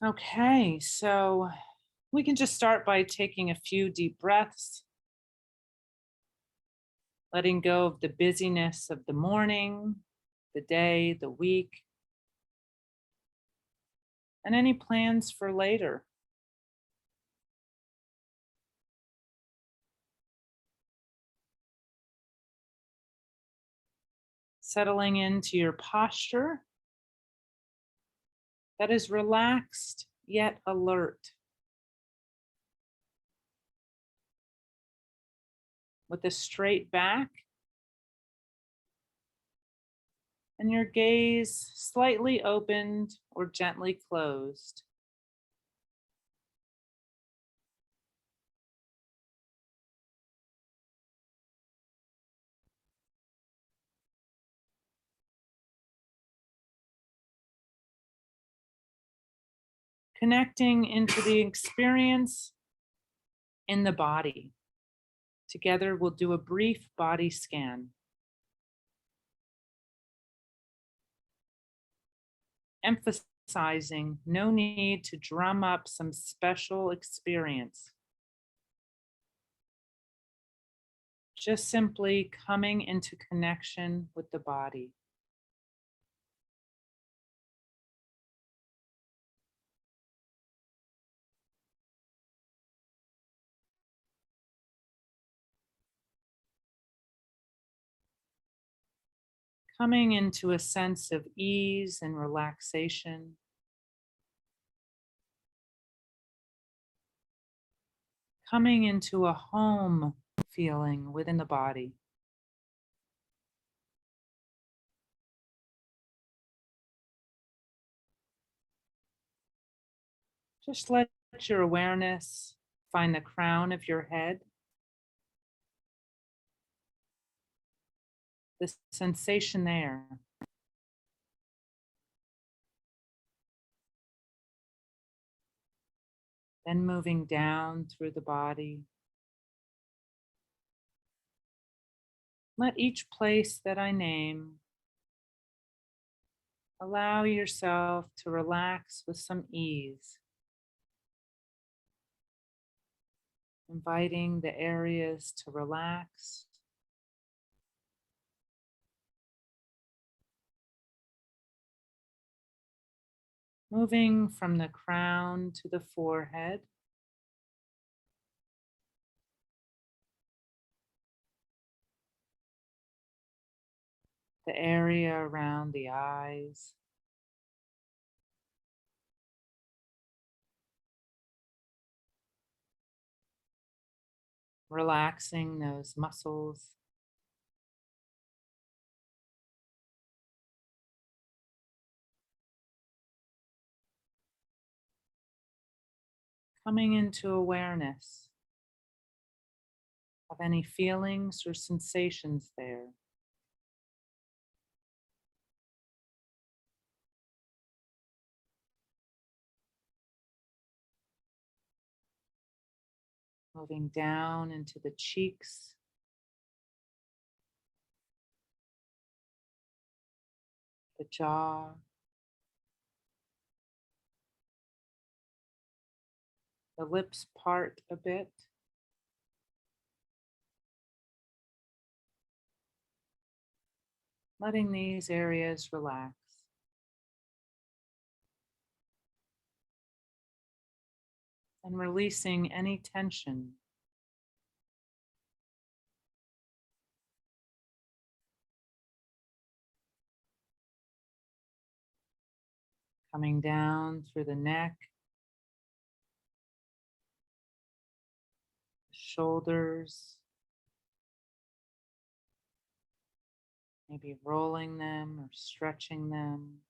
Okay, so we can just start by taking a few deep breaths, letting go of the busyness of the morning, the day, the week, and any plans for later. Settling into your posture that is relaxed yet alert, with a straight back and your gaze slightly opened or gently closed. Connecting into the experience in the body. Together, we'll do a brief body scan, emphasizing no need to drum up some special experience, just simply coming into connection with the body. Coming into a sense of ease and relaxation, coming into a home feeling within the body. Just let your awareness find the crown of your head, the sensation there. Then moving down through the body. Let each place that I name allow yourself to relax with some ease, inviting the areas to relax. Moving from the crown to the forehead, the area around the eyes, relaxing those muscles, coming into awareness of any feelings or sensations there. Moving down into the cheeks, the jaw, the lips part a bit, letting these areas relax. And releasing any tension. Coming down through the neck, shoulders, maybe rolling them or stretching them.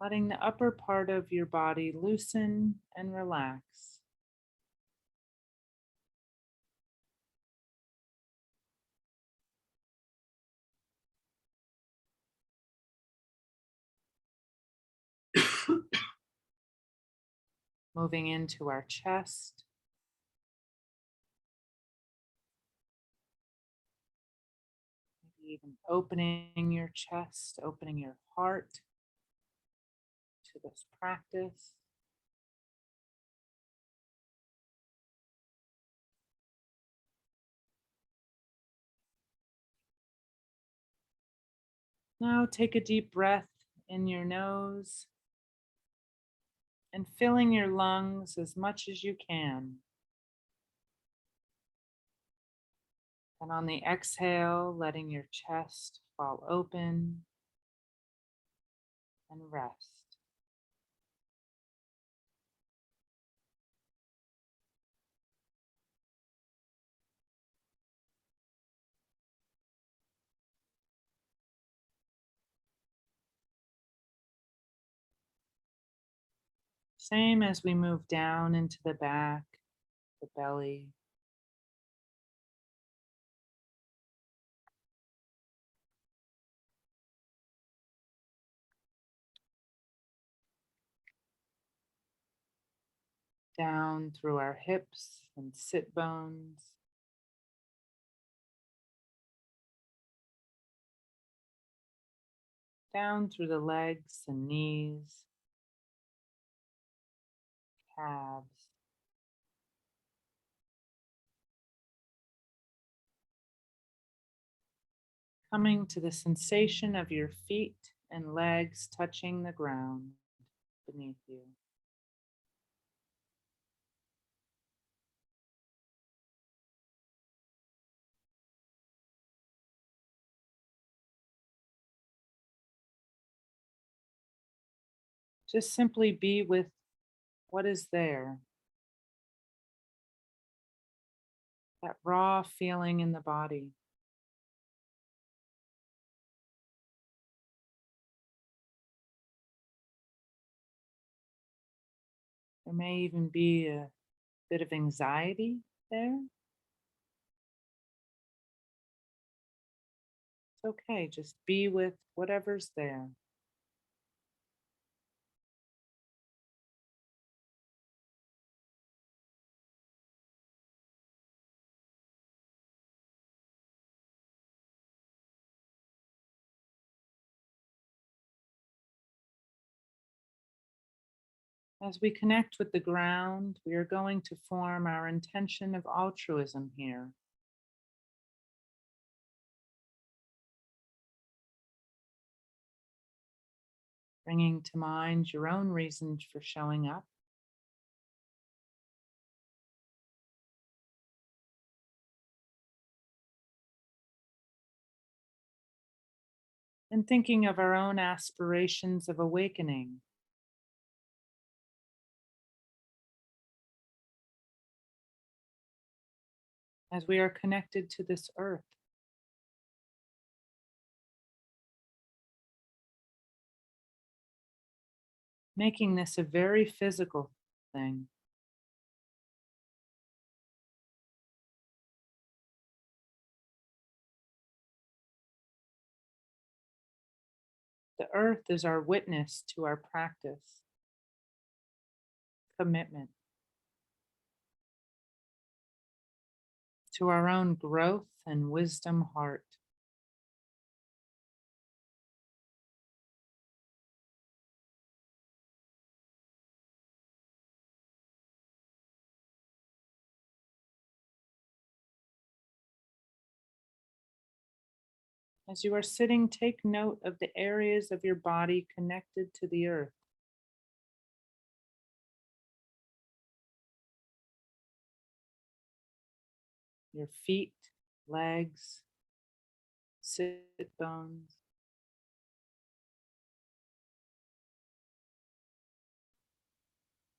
Letting the upper part of your body loosen and relax. Moving into our chest, Even opening your chest, opening your heart to this practice. Now take a deep breath in your nose and filling your lungs as much as you can. And on the exhale, letting your chest fall open and rest. Same as we move down into the back, the belly. Down through our hips and sit bones. Down through the legs and knees, calves. Coming to the sensation of your feet and legs touching the ground beneath you. Just simply be with what is there, that raw feeling in the body. There may even be a bit of anxiety there. It's okay, just be with whatever's there. As we connect with the ground, we are going to form our intention of altruism here. Bringing to mind your own reasons for showing up. And thinking of our own aspirations of awakening. As we are connected to this earth. Making this a very physical thing. The earth is our witness to our practice, commitment, to our own growth and wisdom heart. As you are sitting, take note of the areas of your body connected to the earth. Your feet, legs, sit bones.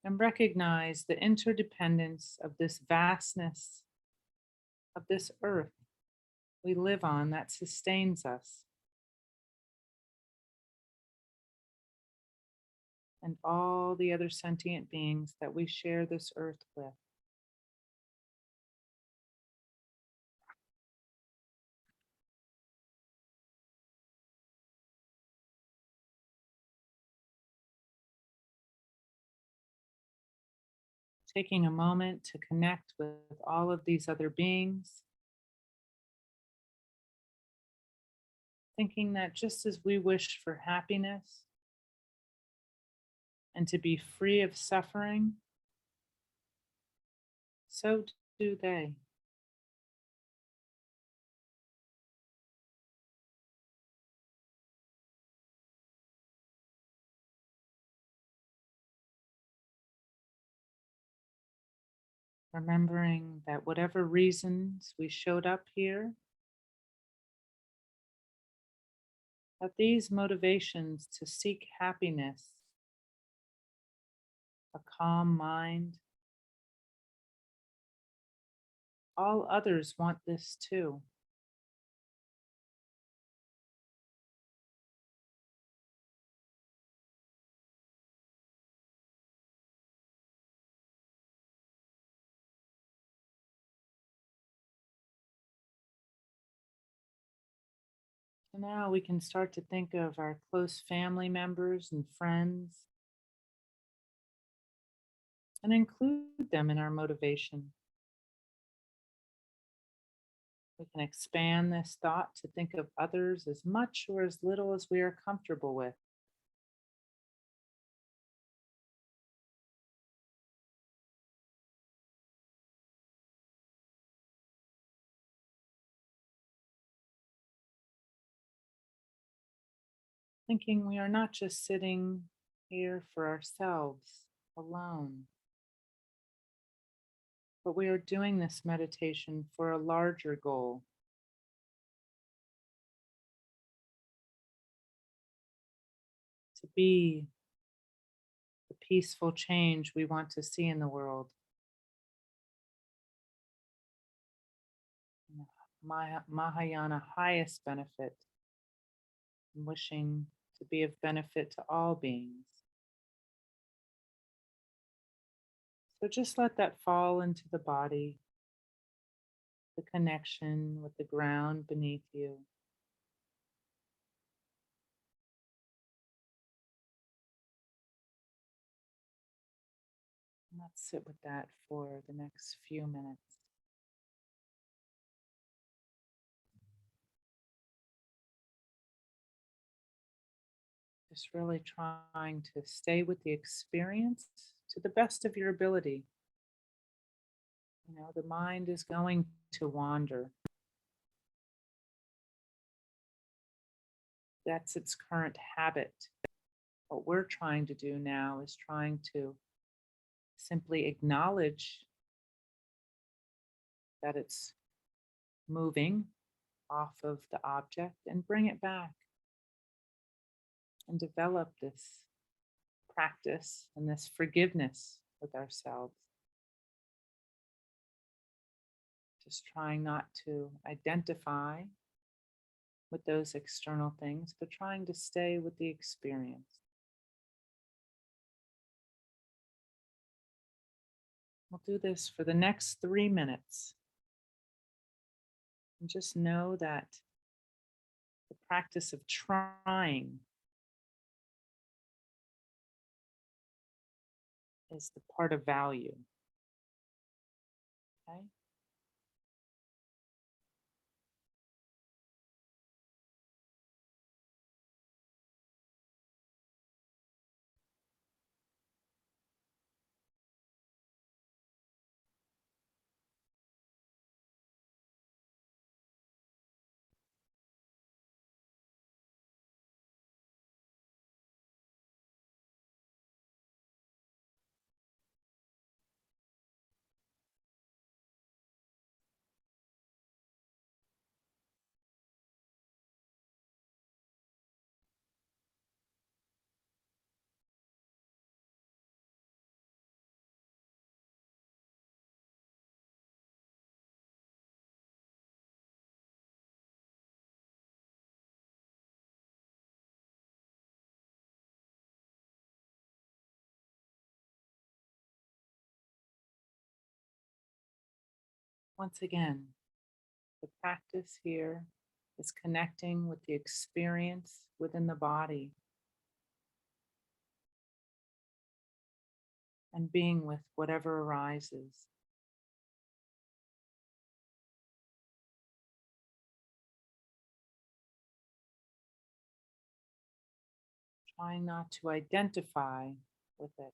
And recognize the interdependence of this vastness of this earth we live on that sustains us. And all the other sentient beings that we share this earth with. Taking a moment to connect with all of these other beings. thinking that just as we wish for happiness and to be free of suffering, so do they. Remembering that whatever reasons we showed up here, that these motivations to seek happiness, a calm mind, all others want this too. So now we can start to think of our close family members and friends and include them in our motivation. We can expand this thought to think of others as much or as little as we are comfortable with. Thinking we are not just sitting here for ourselves alone, but we are doing this meditation for a larger goal, to be the peaceful change we want to see in the world, in the Mahayana highest benefit, and wishing to be of benefit to all beings. So just let that fall into the body, the connection with the ground beneath you. And let's sit with that for the next few minutes. Just really trying to stay with the experience to the best of your ability. The mind is going to wander. That's its current habit. What we're trying to do now is trying to simply acknowledge that it's moving off of the object and bring it back and develop this practice and this forgiveness with ourselves. Just trying not to identify with those external things, but trying to stay with the experience. We'll do this for the next 3 minutes. And just know that the practice of trying is the part of value. Okay? Once again, the practice here is connecting with the experience within the body and being with whatever arises. Trying not to identify with it.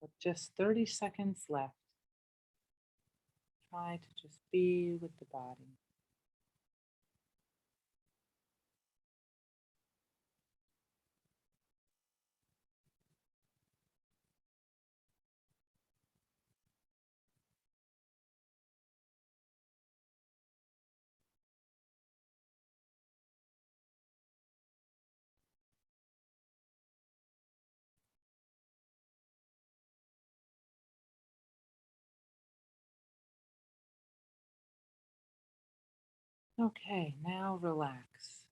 With just 30 seconds left, try to just be with the body. Okay, now relax.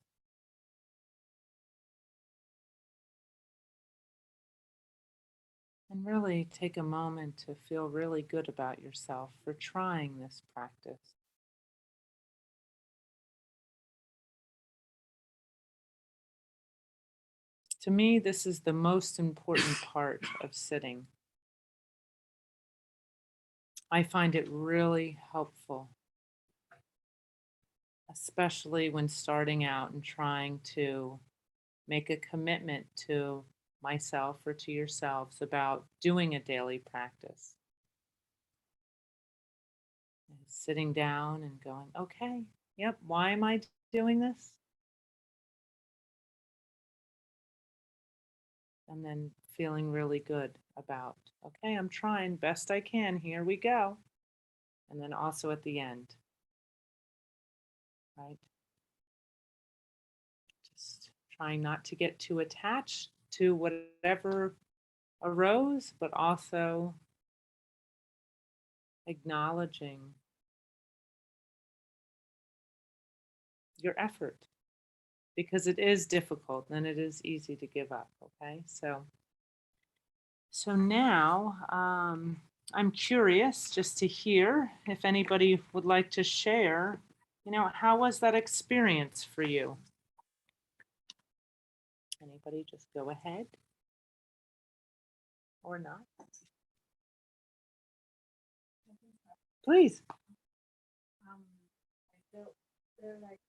And really take a moment to feel really good about yourself for trying this practice. To me, this is the most important part of sitting. I find it really helpful, especially when starting out and trying to make a commitment to myself or to yourselves about doing a daily practice. And sitting down and going, okay, yep, why am I doing this? And then feeling really good about, okay, I'm trying best I can. Here we go. And then also at the end, right? Just trying not to get too attached to whatever arose, but also acknowledging your effort because it is difficult and it is easy to give up. Okay. So now I'm curious just to hear if anybody would like to share, how was that experience for you? Anybody just go ahead or not? Please. I felt there like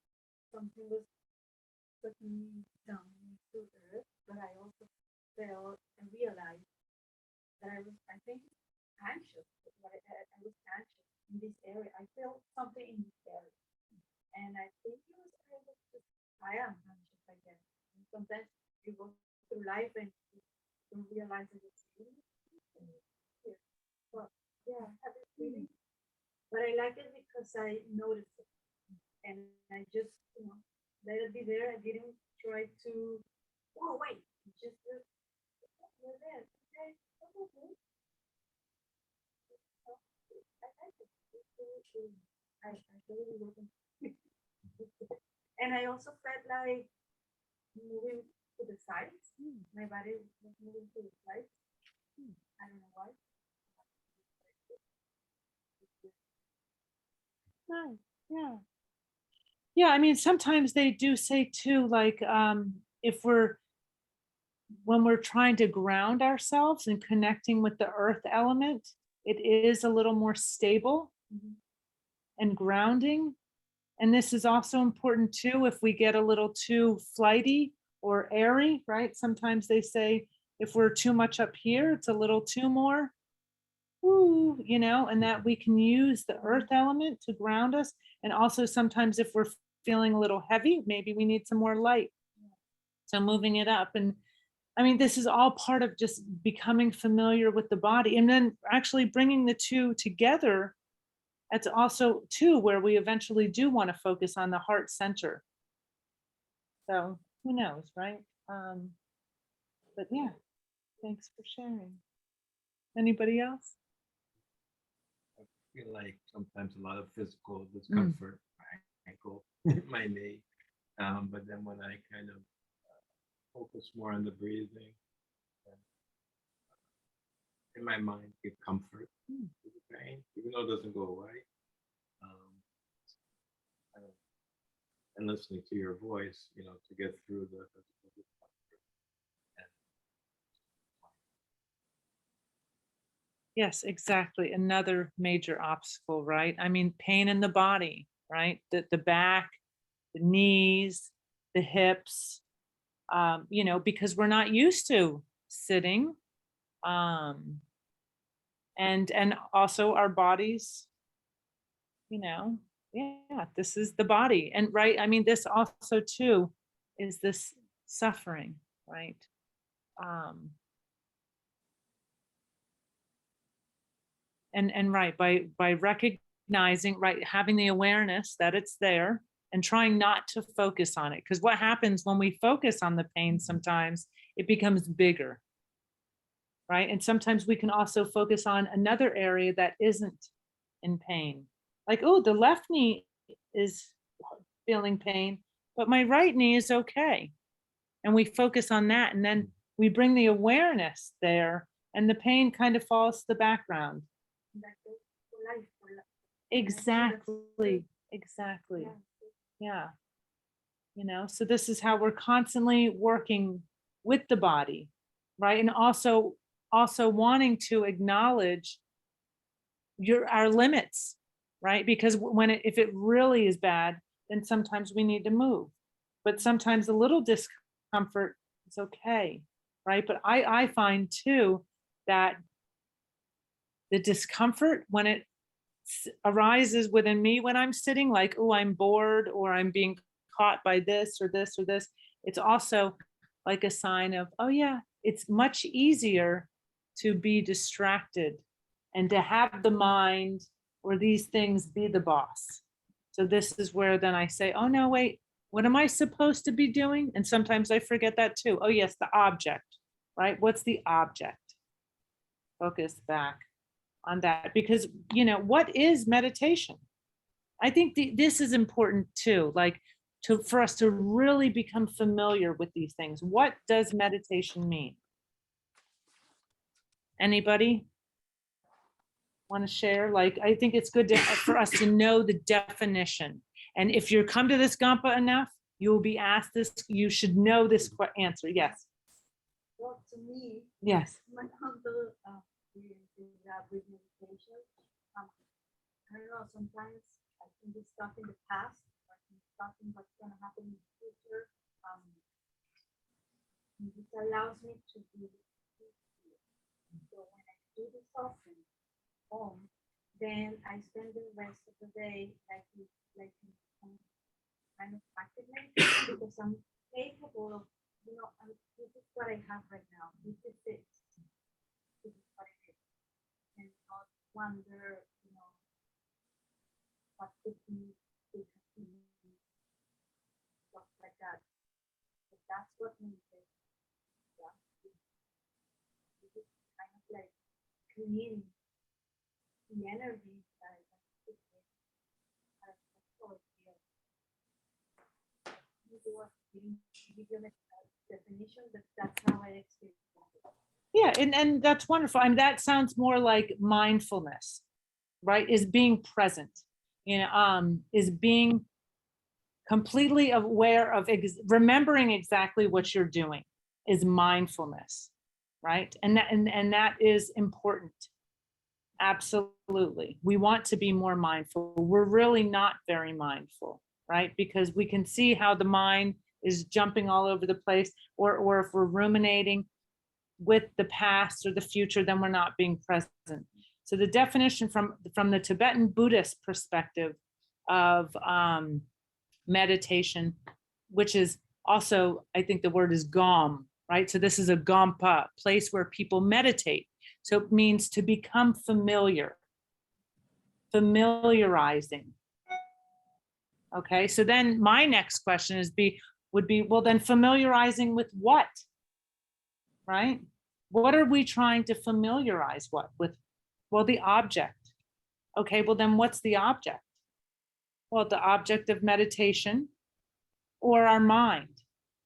something was putting me down into the earth, but I also felt and realized that I think, anxious. I was anxious in this area. I felt something in this area, and I think I am anxious, I guess. And sometimes you go through life and you don't realize that it's you. Yeah. But yeah, I have this feeling, but I like it because I noticed it, and I just, let it be there. I didn't try to, oh wait, just you're there. Okay, that's okay. I like it. I really wasn't. And I also felt like moving to the sides. My body was moving to the sides. I don't know why. Nice. Yeah. Yeah, I mean, sometimes they do say too, like, if we're when we're trying to ground ourselves and connecting with the earth element, it is a little more stable Mhm. and grounding. And this is also important too if we get a little too flighty or airy, right? Sometimes they say if we're too much up here, it's a little too more woo, and that we can use the earth element to ground us. And also sometimes if we're feeling a little heavy, maybe we need some more light. So moving it up. And I mean, this is all part of just becoming familiar with the body and then actually bringing the two together. That's also too where we eventually do want to focus on the heart center. So who knows, right? But yeah, thanks for sharing. Anybody else? I feel like sometimes a lot of physical Mm. discomfort, my ankle, my knee. But then when I kind of focus more on the breathing, and in my mind, get comfort Mm. to the pain, even though it doesn't go away. Um, I don't- and listening to your voice, to get through the physical discomfort. And Yes, exactly. Another major obstacle, right? I mean, pain in the body, right? The back, the knees, the hips, because we're not used to sitting. Um, and also our bodies, you know, yeah, this is the body. And right, I mean, this also too is this suffering, right? Um, and right, by recognizing, right, having the awareness that it's there and trying not to focus on it. Because what happens when we focus on the pain, sometimes it becomes bigger, right? And sometimes we can also focus on another area that isn't in pain. Like, oh, the left knee is feeling pain, but my right knee is okay. And we focus on that. And then we bring the awareness there, and the pain kind of falls to the background. That goes for life, Exactly. Exactly. yeah. Yeah. So this is how we're constantly working with the body, right? And also wanting to acknowledge our limits, right? Because if it really is bad, then sometimes we need to move. But sometimes a little discomfort is okay, right? But I find too that the discomfort when it arises within me when I'm sitting, like, oh, I'm bored or I'm being caught by this or this or this, it's also like a sign of, oh, yeah, it's much easier to be distracted and to have the mind or these things be the boss. So, this is where then I say, oh, no, wait, what am I supposed to be doing? And sometimes I forget that too. Oh, yes, the object, right? What's the object? Focus back on that because what is meditation? I think this is important too, like for us to really become familiar with these things. What does meditation mean? Anybody want to share? Like, I think it's good for us to know the definition. And if you come to this Gampa enough, you will be asked this. You should know this answer. Yes. Well, to me, Yes. my uncle with meditation. I don't know, sometimes I can be stuck in the past, or I can be stuck in what's going to happen in the future. This allows me to be here. So when I do this often home, then I spend the rest of the day like in some kind of actively because I'm capable of, this is what I have right now. This is it. This is what it is. And not wonder, what could be, could have been, stuff like that. But that's what meditation does. It is kind of like cleaning the energy that I put in as a source here. You do a give you a definition, but that's how I experience it. Yeah, and that's wonderful. I mean, that sounds more like mindfulness, right? Is being present, is being completely aware of remembering exactly what you're doing is mindfulness, right? And that is important. Absolutely. We want to be more mindful. We're really not very mindful, right? Because we can see how the mind is jumping all over the place, or if we're ruminating with the past or the future, then we're not being present. So the definition from the Tibetan Buddhist perspective of meditation, which is also, I think the word is gom, right? So this is a gampa, place where people meditate. So it means to become familiar, familiarizing. Okay, so then my next question would be, well, then familiarizing with what? Right? What are we trying to familiarize with? Well, the object. Okay, well, then what's the object? Well, the object of meditation or our mind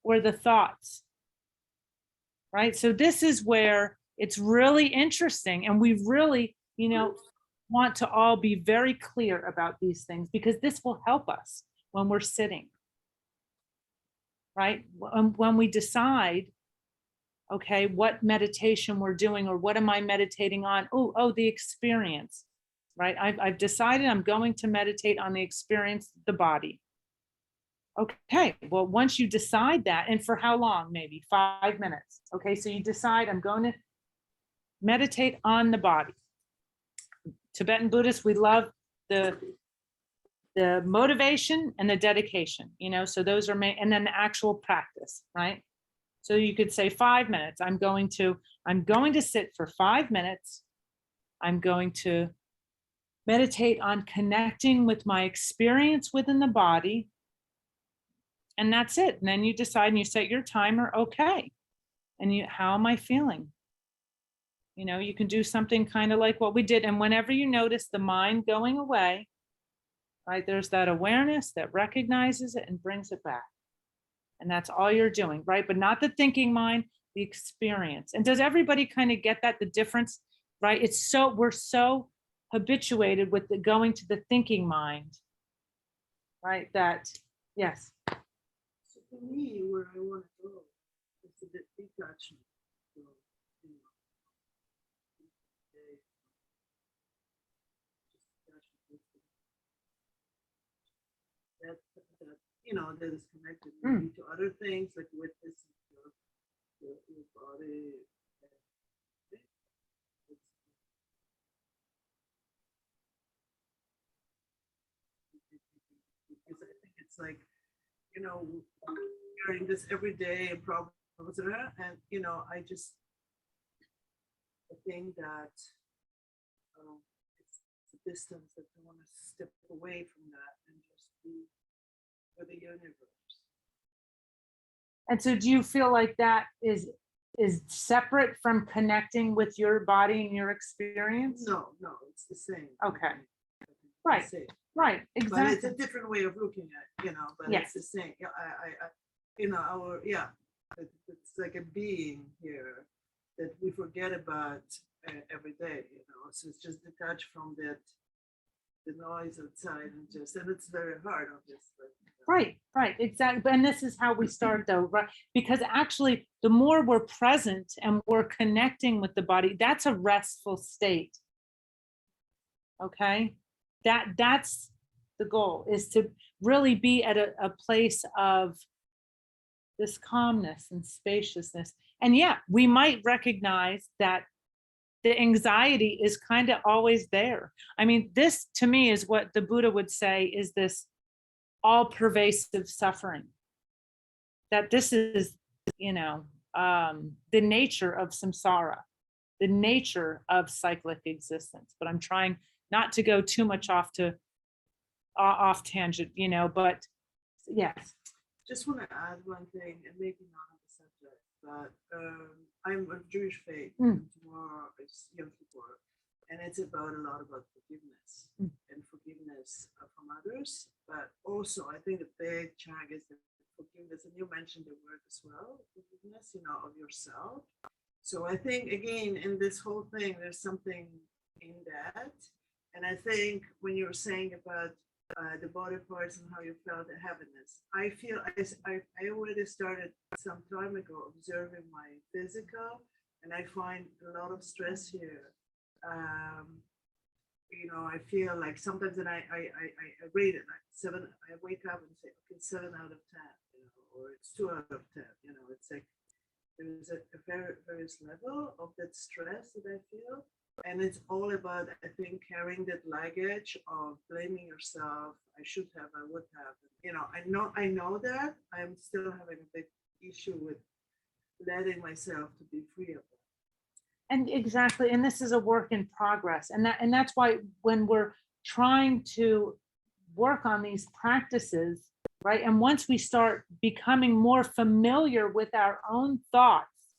or the thoughts, right? So this is where it's really interesting. And we really, want to all be very clear about these things because this will help us when we're sitting, right? When we decide, okay, what meditation we're doing or what am I meditating on? Oh, the experience, right? I've decided I'm going to meditate on the experience of the body. Okay, well, once you decide that, and for how long? Maybe 5 minutes. Okay, so you decide I'm going to meditate on the body. Tibetan Buddhists, we love the motivation and the dedication, so those are and then the actual practice, right? So you could say 5 minutes. I'm going to sit for 5 minutes. I'm going to meditate on connecting with my experience within the body. And that's it. And then you decide and you set your timer, okay. And how am I feeling? You can do something kind of like what we did. And whenever you notice the mind going away, right, there's that awareness that recognizes it and brings it back. And that's all you're doing, right? But not the thinking mind, the experience. And does everybody kind of get that, the difference, right? We're so habituated with going to the thinking mind, right? That, yes. So for me, where I want to go is a bit detachment. So, that is connected maybe to other things like witnessing your body. Because I think it's like, hearing this every day and problems, and I think that it's a distance that I want to step away from that and just be for the universe. And so do you feel like that is separate from connecting with your body and your experience? No, it's the same. Okay. Right. Right, exactly. But it's a different way of looking at it, but yes. It's the same. It's like a being here that we forget about every day, so it's just detached from the noise outside and it's very hard, obviously. Right, exactly. And this is how we start though, right? Because actually the more we're present and we're connecting with the body, that's a restful state. Okay, that's the goal, is to really be at a place of this calmness and spaciousness. And yeah, we might recognize that the anxiety is kind of always there. I mean, this to me is what the Buddha would say is this all pervasive suffering. That this is, the nature of samsara, the nature of cyclic existence. But I'm trying not to go too much off tangent, but yes. Just want to add one thing, and maybe not on the subject, but I'm of Jewish faith. Tomorrow is Yom Kippur, and it's a lot about forgiveness and forgiveness from others. But also, I think the big chunk is the forgiveness, and you mentioned the word as well, forgiveness, of yourself. So I think again in this whole thing, there's something in that, and I think when you're saying about the body parts and how you felt the heaviness. I feel I already started some time ago observing my physical, and I find a lot of stress here. I feel like sometimes when I rate it like 7. I wake up and say, okay, 7 out of 10, or it's 2 out of 10. It's like there's a various level of that stress that I feel. And it's all about, I think, carrying that luggage of blaming yourself. I should have, I would have. I know that I'm still having a big issue with letting myself to be free of that. And exactly, and this is a work in progress. And that's why when we're trying to work on these practices, right? And once we start becoming more familiar with our own thoughts,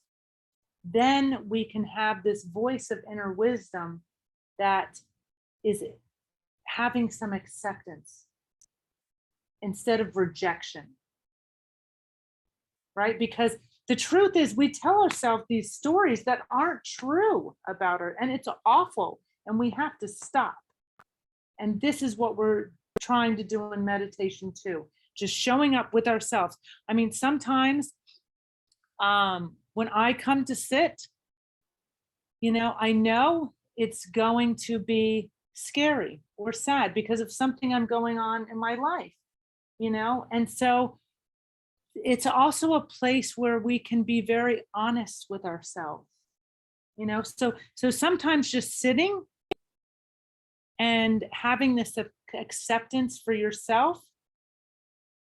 then we can have this voice of inner wisdom that is having some acceptance instead of rejection, right? Because the truth is, we tell ourselves these stories that aren't true about her, and it's awful, and we have to stop. And this is what we're trying to do in meditation too, just showing up with ourselves. I mean, sometimes when I come to sit, I know it's going to be scary or sad because of something I'm going on in my life, and so it's also a place where we can be very honest with ourselves, so sometimes just sitting and having this acceptance for yourself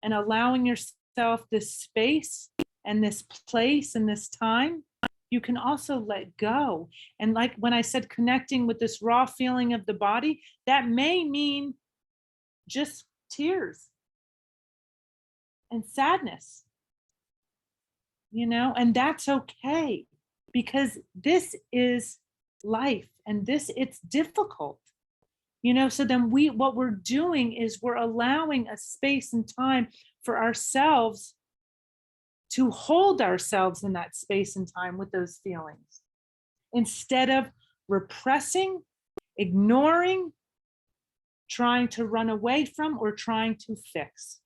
and allowing yourself this space and this place and this time, you can also let go. And like when I said connecting with this raw feeling of the body, that may mean just tears and sadness, and that's okay, because this is life and it's difficult. So then what we're doing is we're allowing a space and time for ourselves to hold ourselves in that space and time with those feelings instead of repressing, ignoring, trying to run away from, or trying to fix.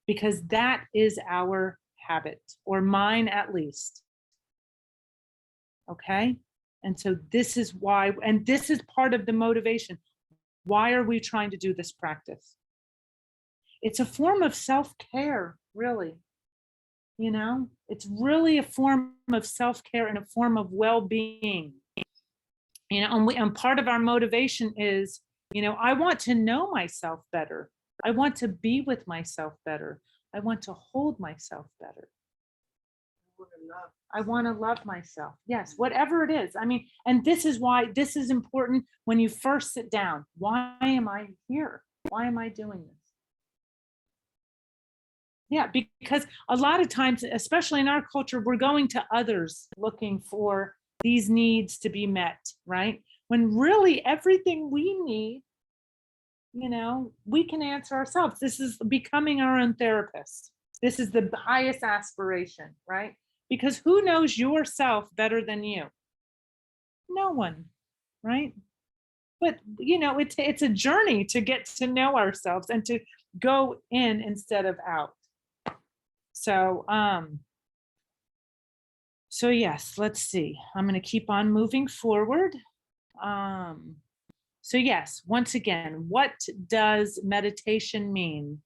Because that is our habit, or mine at least. Okay? And so this is why, and this is part of the motivation. Why are we trying to do this practice? It's a form of self-care, really. It's really a form of self-care and a form of well-being. And part of our motivation is, I want to know myself better. I want to be with myself better. I want to hold myself better. I want to love myself. Yes, whatever it is. I mean, and this is why this is important when you first sit down. Why am I here? Why am I doing this? Yeah, because a lot of times, especially in our culture, we're going to others looking for these needs to be met, right? When really everything we need, we can answer ourselves. This is becoming our own therapist. This is the highest aspiration, right? Because who knows yourself better than you? No one, right? But it's a journey to get to know ourselves and to go in instead of out. So yes, let's see. I'm going to keep on moving forward. So yes, once again, what does meditation mean?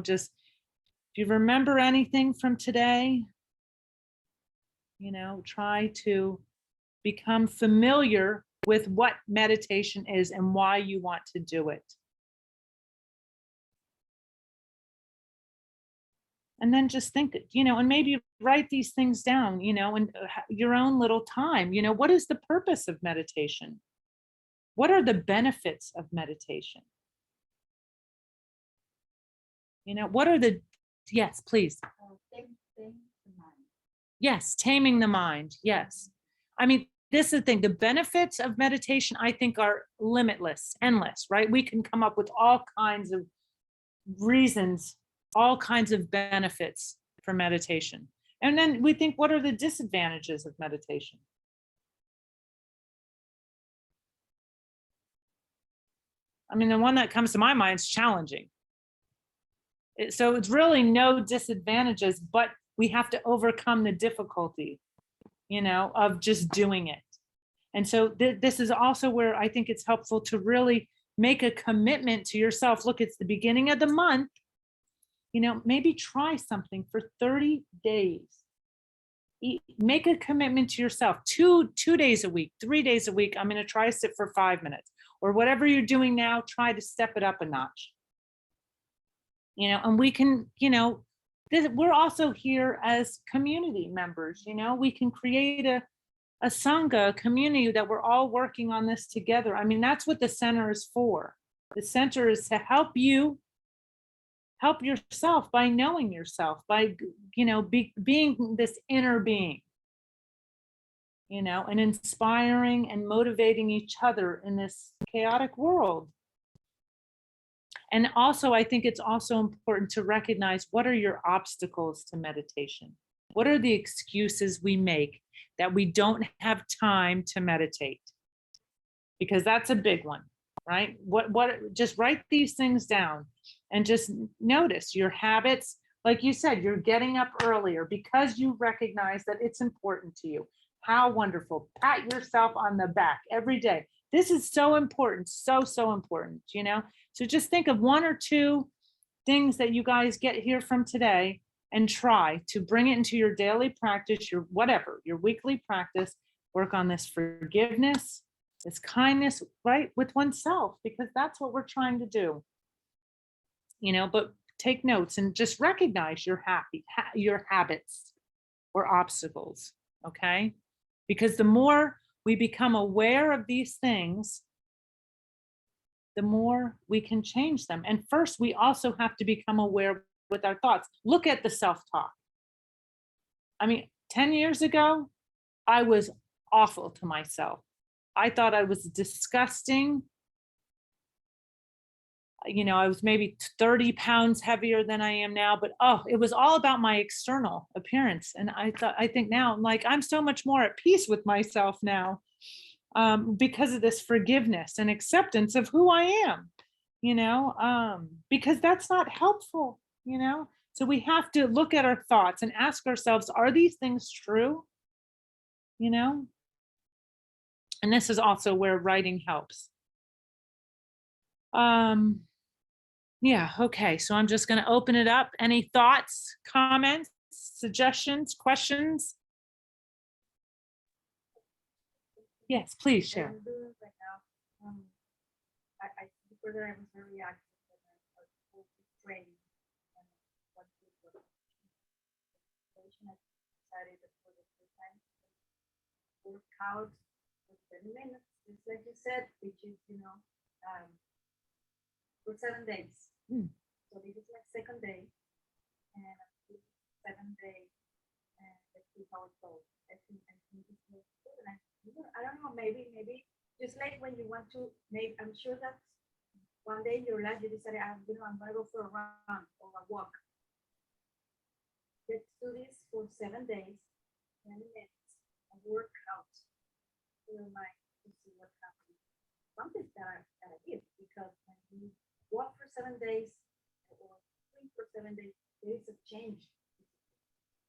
Just if you remember anything from today, try to become familiar with what meditation is and why you want to do it. And then just think, and maybe write these things down, in your own little time. What is the purpose of meditation? What are the benefits of meditation? What are the, yes, please. Tame the mind. Yes, taming the mind. Yes. I mean, this is the thing. The benefits of meditation, I think, are limitless, endless, right? We can come up with all kinds of reasons, all kinds of benefits for meditation. And then we think, what are the disadvantages of meditation? I mean, the one that comes to my mind is challenging. So it's really no disadvantages, but we have to overcome the difficulty, of just doing it. And so this is also where I think it's helpful to really make a commitment to yourself. Look, it's the beginning of the month. Maybe try something for 30 days. Make a commitment to yourself. 2 days a week, 3 days a week. I'm going to try to sit for 5 minutes, or whatever you're doing now, try to step it up a notch. And we can, we're also here as community members, you know, we can create a sangha, a community that we're all working on this together. I mean, that's what the center is for. The center is to help you help yourself by knowing yourself, by, you know, being this inner being, you know, and inspiring and motivating each other in this chaotic world. And also, I think it's also important to recognize, what are your obstacles to meditation? What are the excuses we make that we don't have time to meditate? Because that's a big one, right? Just write these things down and just notice your habits. Like you said, you're getting up earlier because you recognize that it's important to you. How wonderful. Pat yourself on the back every day. This is so important, so, so important, you know? So just think of one or two things that you guys get here from today and try to bring it into your daily practice, your whatever, your weekly practice. Work on this forgiveness, this kindness, right, with oneself, because that's what we're trying to do. You know, but take notes and just recognize your habits or obstacles, okay? Because the more we become aware of these things, the more we can change them. And first, we also have to become aware with our thoughts. Look at the self-talk. I mean, 10 years ago, I was awful to myself. I thought I was disgusting. You know, I was maybe 30 pounds heavier than I am now, but oh, it was all about my external appearance. And I think now I'm like, I'm so much more at peace with myself now, because of this forgiveness and acceptance of who I am, you know, because that's not helpful, you know? So we have to look at our thoughts and ask ourselves, are these things true? You know? And this is also where writing helps. Yeah, okay, so I'm just going to open it up. Any thoughts, comments, suggestions, questions? Yes, please share. I'm doing it right now. I before that I was very active and I was training and one I decided that for the first time work out for 10 minutes, just like you said, which is, you know, for 7 days. So this is my second day, and 7 days, and let's see how it goes. I think it's good. And I don't know, maybe just like when you want to make, I'm sure that one day in your life you decided, I'm gonna go for a run or a walk. Let's do this for 7 days, 20 minutes, and work out your mind to see what happens. Something that I did, because when you walk for 7 days or sleep for 7 days, there is a change.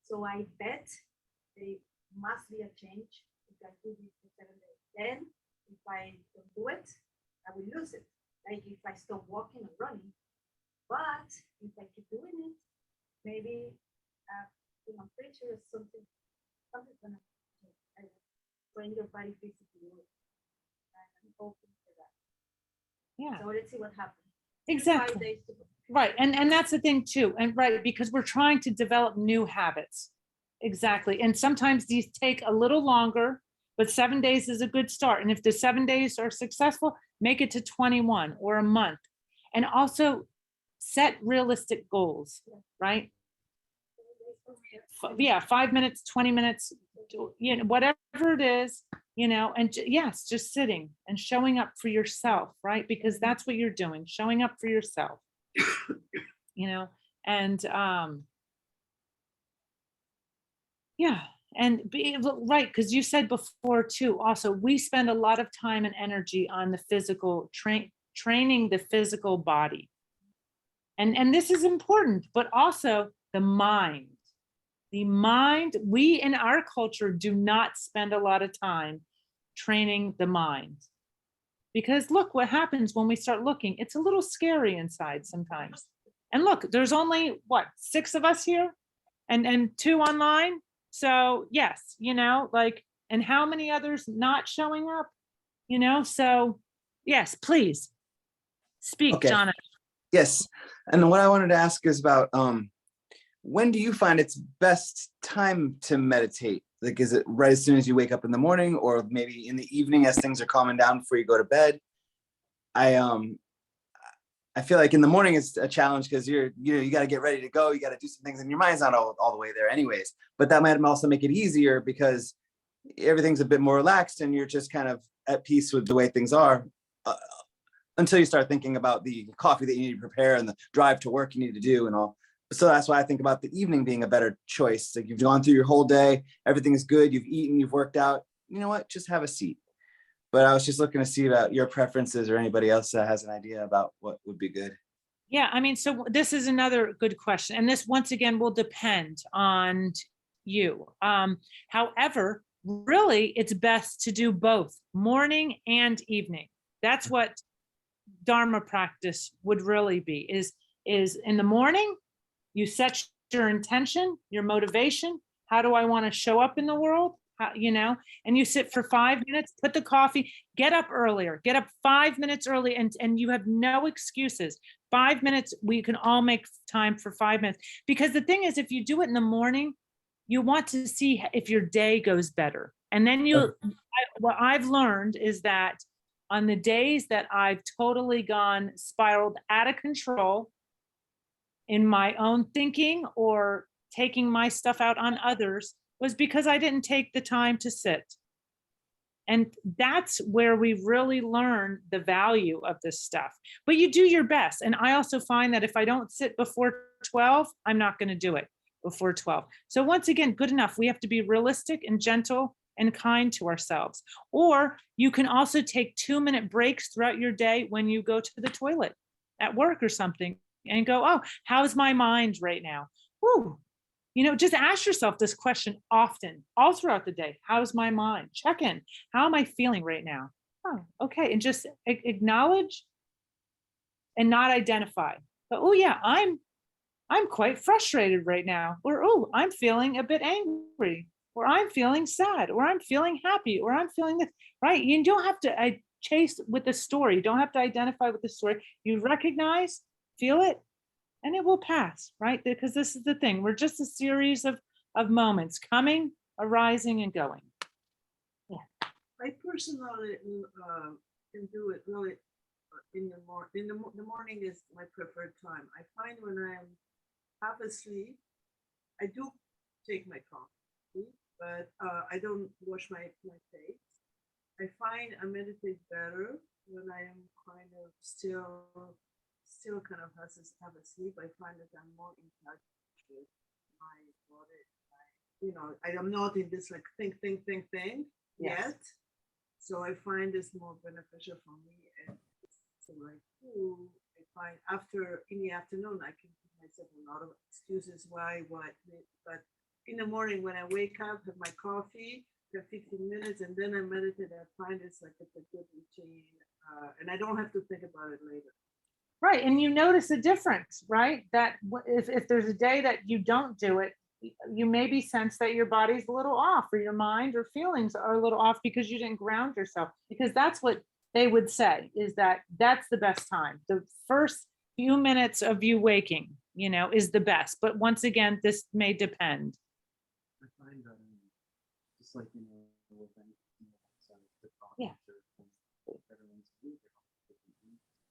So I bet there must be a change if I do this for 7 days. Then if I don't do it, I will lose it. Like if I stop walking and running. But if I keep doing it, maybe I'm pretty sure something's gonna change. Train your body physically. I'm hoping for that. Yeah. So let's see what happens. Exactly. 5 days to go. Right. And that's the thing too. And right, because we're trying to develop new habits. Exactly. And sometimes these take a little longer, but 7 days is a good start. And if the 7 days are successful, make it to 21 or a month. And also set realistic goals, right? Yeah, 5 minutes, 20 minutes, you know, whatever it is, you know, and yes, just sitting and showing up for yourself, right? Because that's what you're doing, showing up for yourself, you know, and yeah, and right, because you said before too, also, we spend a lot of time and energy on the physical training the physical body. And this is important, but also the mind. The mind, we in our culture do not spend a lot of time training the mind. Because look what happens when we start looking. It's a little scary inside sometimes. And look, there's only what, 6 of us here and 2 online. So yes, you know, like, and how many others not showing up, you know? So yes, please speak, Okay. Jonathan. Yes. And what I wanted to ask is about when do you find it's best time to meditate? Like, is it right as soon as you wake up in the morning, or maybe in the evening as things are calming down before you go to bed? I feel like in the morning it's a challenge because you got to get ready to go. You got to do some things and your mind's not all the way there anyways. But that might also make it easier because everything's a bit more relaxed and you're just kind of at peace with the way things are until you start thinking about the coffee that you need to prepare and the drive to work you need to do and all. So that's why I think about the evening being a better choice. Like, you've gone through your whole day, everything is good, you've eaten, you've worked out. You know what? Just have a seat. But I was just looking to see about your preferences or anybody else that has an idea about what would be good. Yeah, I mean, so this is another good question. And this, once again, will depend on you. However, really, it's best to do both morning and evening. That's what Dharma practice would really be, is in the morning, you set your intention, your motivation. How do I want to show up in the world? How, and you sit for 5 minutes, put the coffee, get up earlier, get up 5 minutes early, and you have no excuses. 5 minutes, we can all make time for 5 minutes. Because the thing is, if you do it in the morning, you want to see if your day goes better. And then what I've learned is that on the days that I've totally spiraled out of control in my own thinking or taking my stuff out on others, was because I didn't take the time to sit. And that's where we really learn the value of this stuff. But you do your best. And I also find that if I don't sit before 12, I'm not going to do it before 12. So once again, good enough. We have to be realistic and gentle and kind to ourselves. Or you can also take 2-minute breaks throughout your day when you go to the toilet at work or something and go, oh, how's my mind right now? Woo. Just ask yourself this question often, all throughout the day. How's my mind? Check in. How am I feeling right now? Oh, okay. And just acknowledge and not identify. But, oh yeah, I'm quite frustrated right now. Or, oh, I'm feeling a bit angry. Or I'm feeling sad. Or I'm feeling happy. Or I'm feeling this, right? You don't have to chase with the story. You don't have to identify with the story. You recognize, feel it, and it will pass, right? Because this is the thing. We're just a series of moments coming, arising, and going. Yeah. I personally can do it really in the morning. The morning is my preferred time. I find when I'm half asleep, I do take my coffee, but I don't wash my face. I find I meditate better when I am kind of still kind of half asleep. I find that I'm more in touch with my body. I am not in this like think yet. So I find this more beneficial for me. And so like, I find in the afternoon, I can give myself a lot of excuses why, but in the morning when I wake up, have my coffee, have 15 minutes, and then I meditate, I find it's like a good routine. And I don't have to think about it later. Right. And you notice a difference, right? That if there's a day that you don't do it, you maybe sense that your body's a little off, or your mind or feelings are a little off because you didn't ground yourself. Because that's what they would say, is that that's the best time. The first few minutes of you waking, is the best. But once again, this may depend. I find that just like, with Yeah.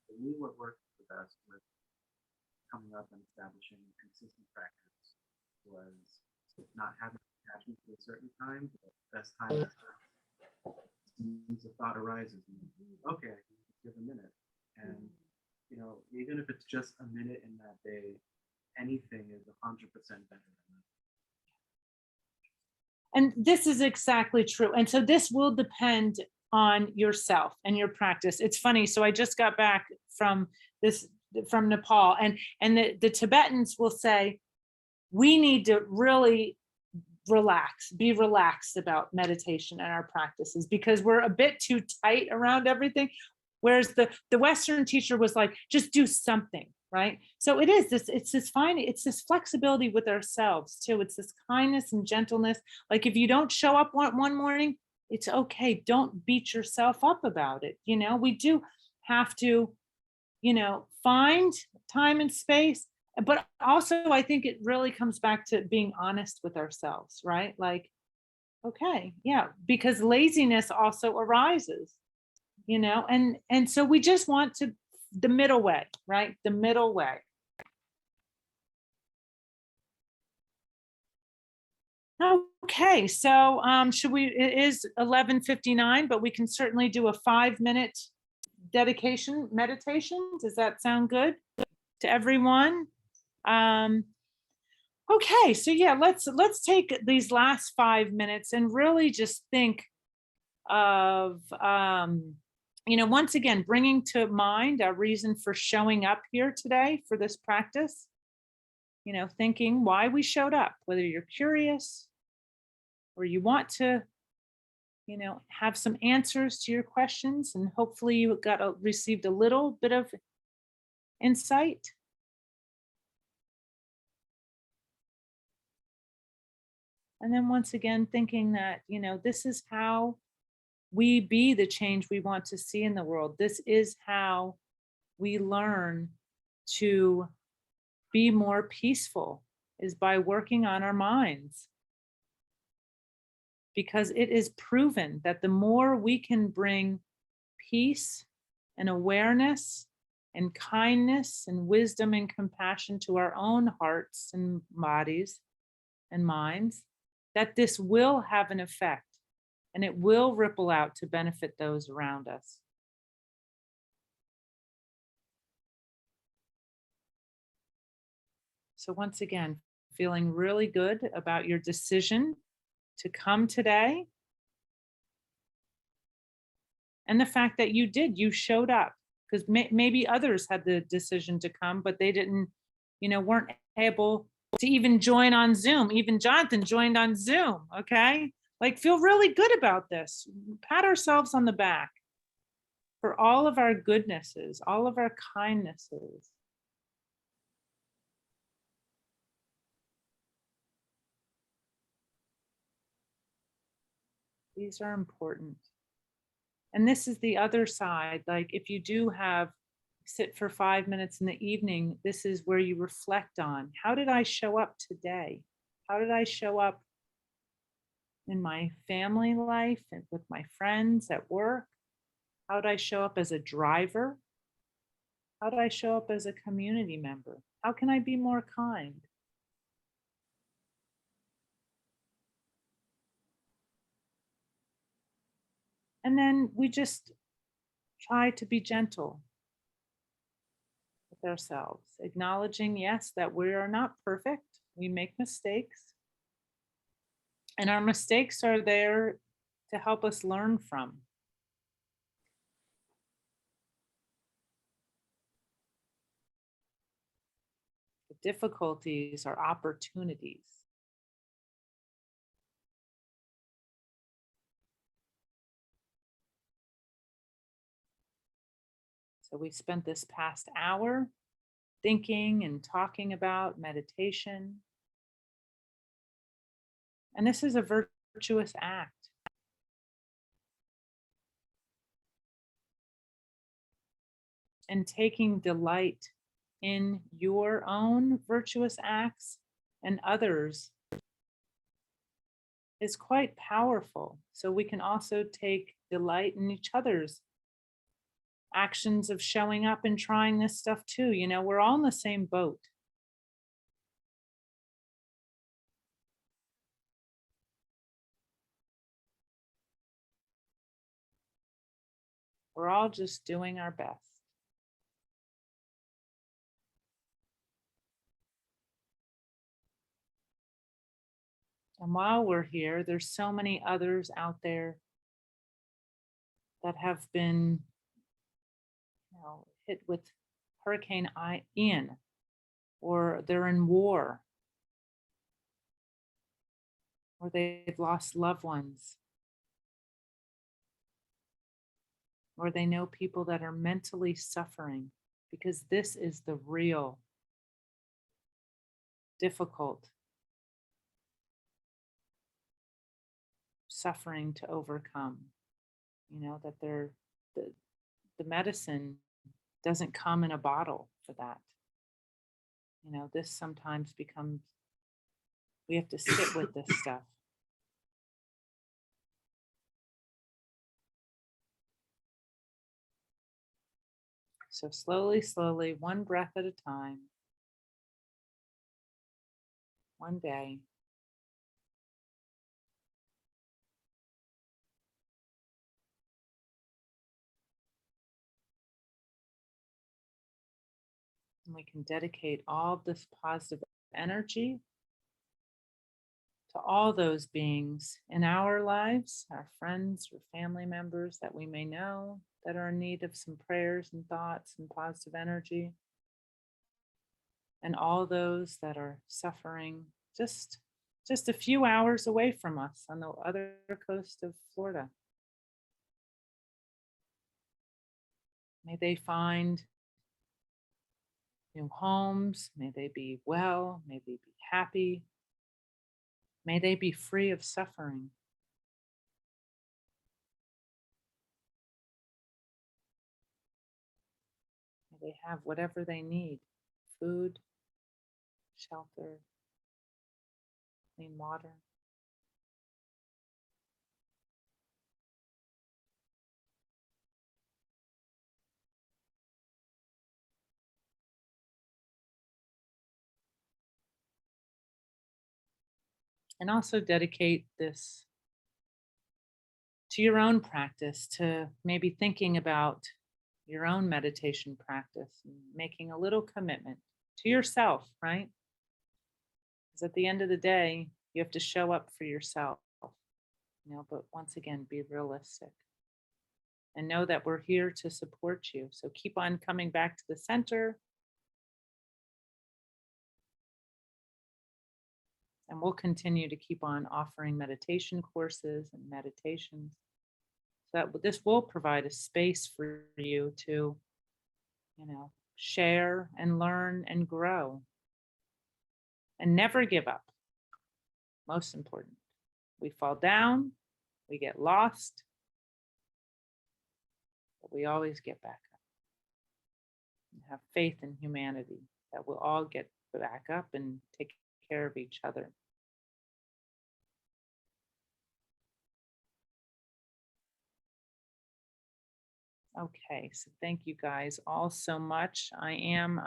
For me, what worked the best with coming up and establishing consistent practice was not having attachment to a certain time, but best time is a thought arises. Okay, I can give a minute. And, even if it's just a minute in that day, anything is 100% better than that. And this is exactly true. And so this will depend on yourself and your practice. It's funny. So I just got back from Nepal, and the Tibetans will say, we need to really be relaxed about meditation and our practices, because we're a bit too tight around everything. Whereas the Western teacher was like, just do something, right? So it's this flexibility with ourselves too. It's this kindness and gentleness. Like, if you don't show up one morning, it's okay. Don't beat yourself up about it. We do have to, find time and space But also, I think it really comes back to being honest with ourselves, right? Like, okay, yeah, because laziness also arises, and so we just want to the middle way, right? The middle way. Okay, so should we, it is 11:59, but we can certainly do a 5-minute dedication meditation. Does that sound good to everyone? Um, okay, so yeah, let's take these last 5 minutes and really just think of once again bringing to mind a reason for showing up here today for this practice. Thinking why we showed up, whether you're curious or you want to have some answers to your questions, and hopefully you received a little bit of insight. And then once again thinking that this is how we be the change we want to see in the world. This is how we learn to be more peaceful, is by working on our minds. Because it is proven that the more we can bring peace and awareness and kindness and wisdom and compassion to our own hearts and bodies and minds, that this will have an effect and it will ripple out to benefit those around us. So once again, feeling really good about your decision to come today. And the fact that you showed up, because maybe others had the decision to come, but they didn't, weren't able to even join on Zoom. Even Jonathan joined on Zoom. Okay. Like, feel really good about this. Pat ourselves on the back for all of our goodnesses, all of our kindnesses. These are important. And this is the other side. Like, if you do sit for 5 minutes in the evening, this is where you reflect on, how did I show up today? How did I show up in my family life and with my friends at work? How did I show up as a driver? How did I show up as a community member? How can I be more kind? And then we just try to be gentle with ourselves, acknowledging, yes, that we are not perfect. We make mistakes. And our mistakes are there to help us learn from. The difficulties are opportunities. So we spent this past hour thinking and talking about meditation. And this is a virtuous act. And taking delight in your own virtuous acts and others is quite powerful. So we can also take delight in each other's actions of showing up and trying this stuff too. We're all in the same boat. We're all just doing our best. And while we're here, there's so many others out there that have been hit with Hurricane Ian, or they're in war, or they've lost loved ones, or they know people that are mentally suffering, because this is the real difficult suffering to overcome. That the medicine doesn't come in a bottle for that. You know, this sometimes becomes, we have to sit with this stuff. So slowly, slowly, one breath at a time, one day. And we can dedicate all this positive energy to all those beings in our lives, our friends or family members that we may know that are in need of some prayers and thoughts and positive energy, and all those that are suffering just a few hours away from us on the other coast of Florida. May they find new homes. May they be well. May they be happy. May they be free of suffering. May they have whatever they need: food, shelter, clean water. And also dedicate this to your own practice, to maybe thinking about your own meditation practice and making a little commitment to yourself, right? Because at the end of the day, you have to show up for yourself, but once again, be realistic and know that we're here to support you. So keep on coming back to the center, and we'll continue to keep on offering meditation courses and meditations. So that this will provide a space for you to, share and learn and grow and never give up. Most important, we fall down, we get lost, but we always get back up. And have faith in humanity that we'll all get back up and take care of each other. Okay, so thank you guys all so much. I am